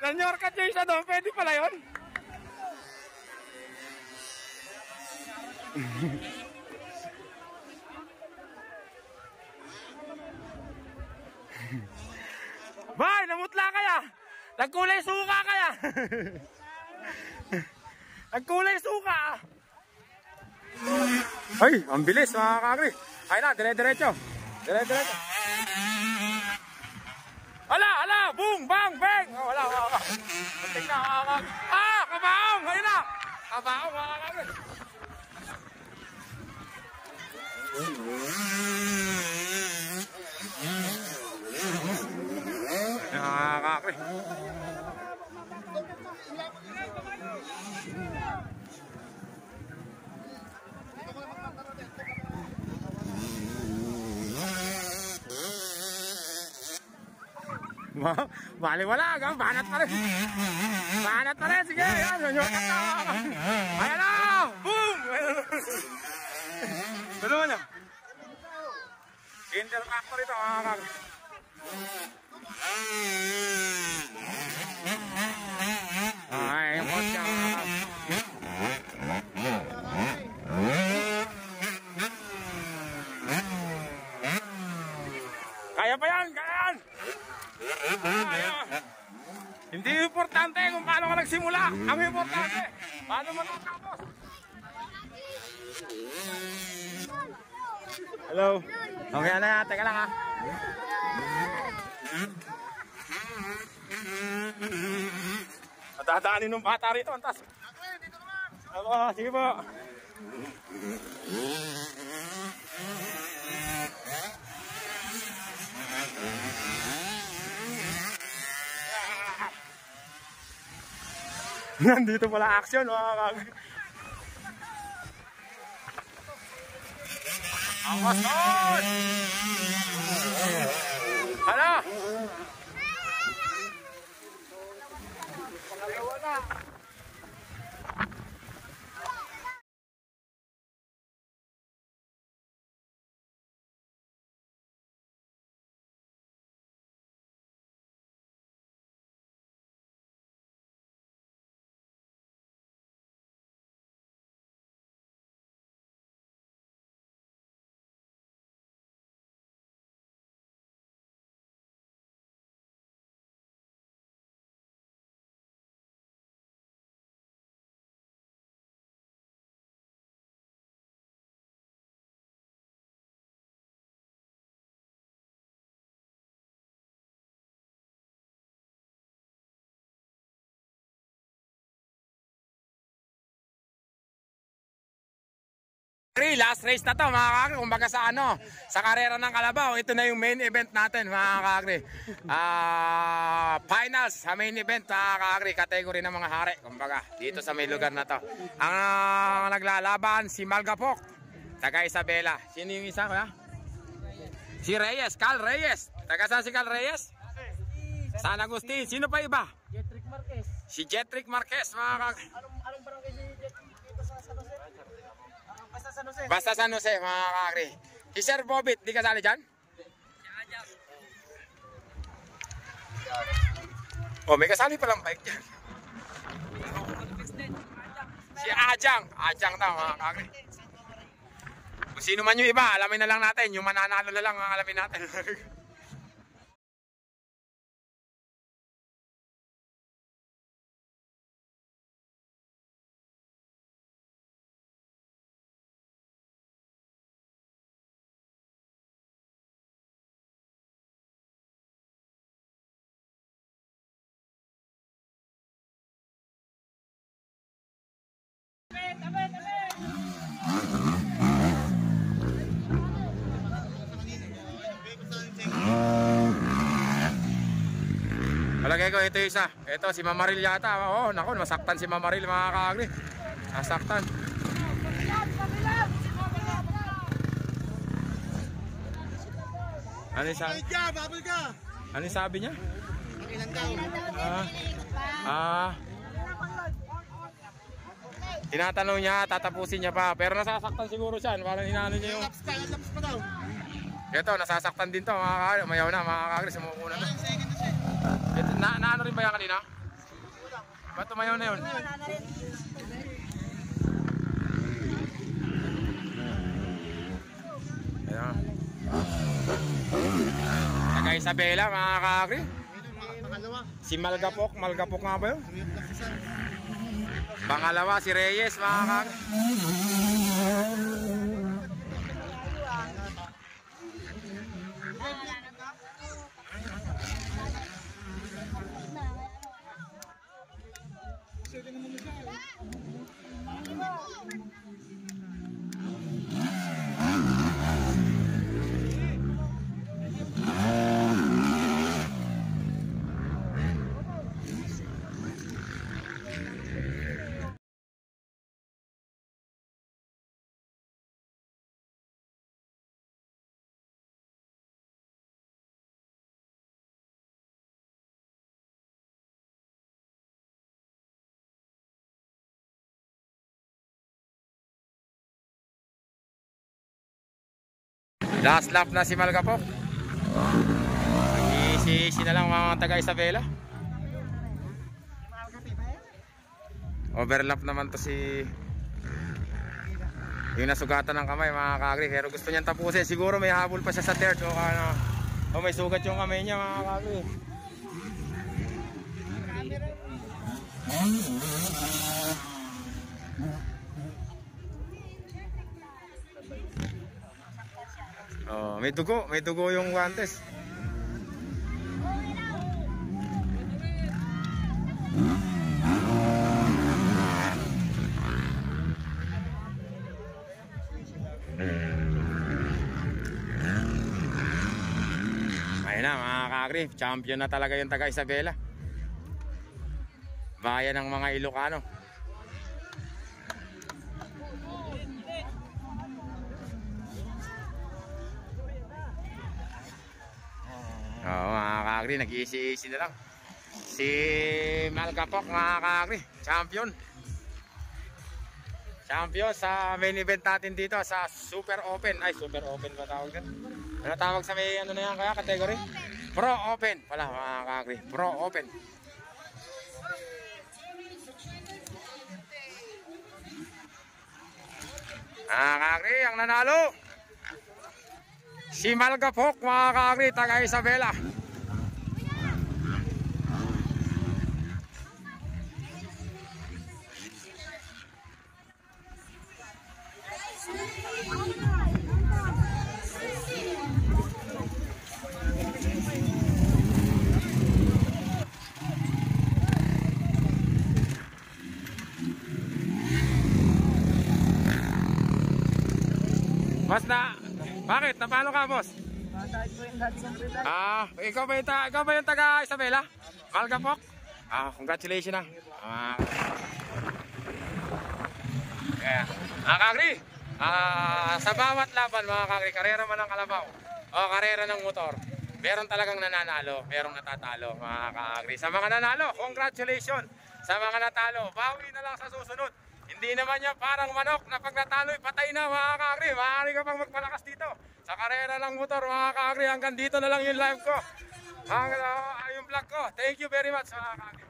Nanyorkat yung isa doon, pwede pala yun. Bay, namutla kaya? Nagkulay suka kaya? Nagkulay suka. Ay, ang bilis mga kakri. Ay na, dire-diretso. Dire-diretso. Ala, boom, bang, bang. Oh, wala. Muntik na, kabaong, ayun na. Kabaong mga kakri. Nakakakri. Baliwala, banat pa rin. Banat pa rin, sige. Ayan na, boom. Tulungan niya. Intercaptor ito mga kakri. Ay, yung kotse mga kakri. Kaya pa yan, kaya yan. Hindi importante kung paano ka nagsimula. Ang importante, paano matatapos. Hello. Okay na, teka lang ha. Natadaanin ng bata rito, antas. Sige po. Nandito pala action mga kakri. Awas on! Hala! Last race na to mga kakri, kumbaga sa ano, sa karera ng Kalabaw. Ito na yung main event natin mga kakri. Finals sa main event mga kakri, category ng mga hari, kumbaga dito sa may lugar na to. Ang naglalaban si Malgapok, taga Isabela. Sino yung isa kuya? Si Reyes, Cal Reyes. Taga saan si Cal Reyes? San Agustin. Sino pa iba? Jetrick Marquez. Si Jetrick Marquez mga kakri. Anong barangay si Jetrick dito sa San Jose? Basta San Jose. Basta San Jose mga kakri. Si Sir Bobit, di kasali dyan? Oh, may kasali palang bike dyan. Si Ajang. Ajang daw mga kakri. Kung sino man yung iba, alamin na lang natin. Yung mananalo na lang ang alamin natin. Palagay ko ito isa. Ito si Mamaril yata. Oh, naku, masaktan si Mamaril mga kakagri. Nasaktan. Ano sabi niya? Tinatanong niya, tatapusin niya pa. Pero nasasaktan siguro siya. Parang inaano niya yung... Ito, nasasaktan din to mga kakagri. Mayaw na mga kakagri. Sumuko na to. Ito, naano rin ba yan kanina? Ba't tumayaw na yun? Ayan. Taga Isabela, mga kakri. Si Malgapok nga ba yun? Pangalawa si Reyes, mga kakri. Last lap na si Malgapok. Isi na lang mga taga Isabela. Overlap naman to si yung nasugatan ng kamay, mga kakri. Pero gusto niyang tapusin. Siguro may habol pa siya sa third o may sugat yung kamay niya, mga kakri. Oh, may dugo yung guantes. Ayun na, mga kakri, champion na talaga yung taga Isabela. Bayan ng mga Ilocano. Oo, mga kakri, nag-iisi-isi na lang. Si Malgapok, mga kakri, champion. Champion sa main event natin dito sa Super Open. Ay, Super Open ba tawag din? Ano tawag sa may ano na yan kaya, category? Pro Open pala, mga kakri, Pro Open. Mga kakri, ang nanalo si Malgapok, mga kakri, taga Isabela. Boss na, bakit? Napano ka, boss? Ikaw ba yung taga Isabela? Malgapok? Congratulations na. Mga kakri, sa bawat laban, mga kakri, karera man ng kalabaw o karera ng motor, meron talagang nananalo, merong natatalo, mga kakri. Sa mga nanalo, congratulations. Sa mga natalo, bawi na lang sa susunod. Hindi naman yan parang manok na pag natalo'y patay na, mga kakri. Maaari ka pang magpalakas dito sa karera ng motor, mga kakri. Hanggang dito na lang yung live ko, yung vlog ko. Thank you very much, mga kakri.